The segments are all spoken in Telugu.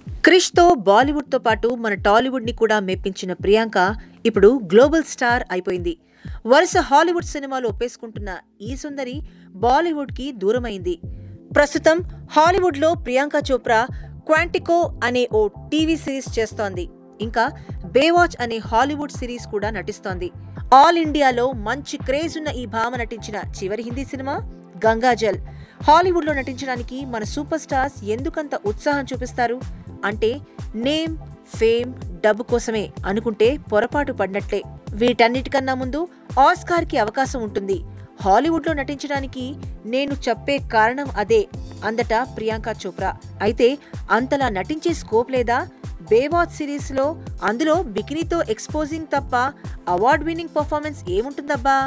క్రిష్‌తో బాలీవుడ్‌తో పాటు మన టాలీవుడ్‌ని కూడా మెప్పించిన ప్రియాంక ఇప్పుడు గ్లోబల్ స్టార్ అయిపోయింది. వరుస హాలీవుడ్ సినిమాలు ఒప్పేసుకుంటున్న ఈ సుందరి బాలీవుడ్‌కి దూరమైంది. ప్రస్తుతం హాలీవుడ్‌లో ప్రియాంక చోప్రా క్వాంటికో అనే ఓ టీవీ సిరీస్ చేస్తోంది. ఇంకా బేవాచ్ అనే హాలీవుడ్ సిరీస్ కూడా నటిస్తోంది. ఆల్ ఇండియాలో మంచి క్రేజ్ ఉన్న ఈ భామ నటించిన చివరి హిందీ సినిమా గంగాజల్. హాలీవుడ్లో నటించడానికి మన సూపర్ స్టార్స్ ఎందుకంత ఉత్సాహం చూపిస్తారు అంటే నేమ్, ఫేమ్, డబ్బు కోసమే అనుకుంటే పొరపాటు పడినట్లే. వీటన్నిటికన్నా ముందు ఆస్కార్కి అవకాశం ఉంటుంది. హాలీవుడ్లో నటించడానికి నేను చెప్పే కారణం అదే అందట ప్రియాంక చోప్రా. అయితే అంతలా నటించే స్కోప్ లేదా? బేవాచ్ సిరీస్లో అందులో బికినీతో ఎక్స్పోజింగ్ తప్ప అవార్డ్ విన్నింగ్ పర్ఫార్మెన్స్ ఏముంటుందబ్బా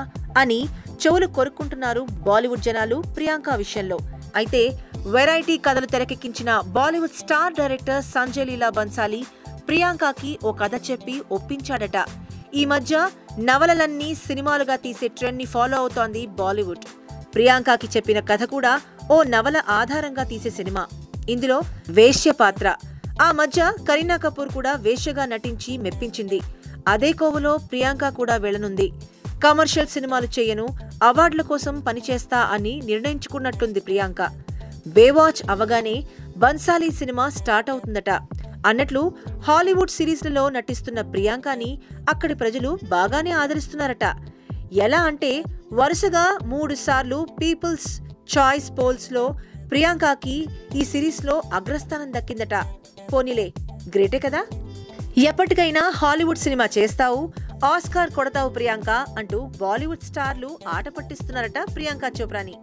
అని చెవులు కొరుక్కుంటున్నారు బాలీవుడ్ జనాలు ప్రియాంక విషయంలో. అయితే వెరైటీ కథలు తెరకెక్కించిన బాలీవుడ్ స్టార్ డైరెక్టర్ సంజయ్ లీలా బన్సాలి ప్రియాంకకి ఓ కథ చెప్పి ఒప్పించాడట. ఈ మధ్య నవలలన్నీ సినిమాలుగా తీసే ట్రెండ్ ని ఫాలో అవుతోంది బాలీవుడ్. ప్రియాంకకి చెప్పిన కథ కూడా ఓ నవల ఆధారంగా తీసే సినిమా. ఇందులో వేశ్య పాత్ర. ఆ మధ్య కరీనా కపూర్ కూడా వేశ్యగా నటించి మెప్పించింది. అదే కోవలో ప్రియాంక కూడా వెళ్లనుంది. కమర్షియల్ సినిమాలు చేయను, అవార్డుల కోసం పనిచేస్తా అని నిర్ణయించుకున్నట్టుంది ప్రియాంక. బేవాచ్ అవగానే బన్సాలి సినిమా స్టార్ట్ అవుతుందట. అన్నట్లు హాలీవుడ్ సిరీస్లలో నటిస్తున్న ప్రియాంకని అక్కడి ప్రజలు బాగానే ఆదరిస్తున్నారట. ఎలా అంటే వరుసగా 3 సార్లు పీపుల్స్ చాయిస్ పోల్స్ లో ప్రియాంకకి ఈ సిరీస్ లో అగ్రస్థానం దక్కిందట. పోనీలే, గ్రేటే కదా. ఎప్పటికైనా హాలీవుడ్ సినిమా చేస్తావు, ఆస్కార్ కొడతావు ప్రియాంక అంటూ బాలీవుడ్ స్టార్లు ఆట పట్టిస్తున్నారట ప్రియాంక చోప్రాని.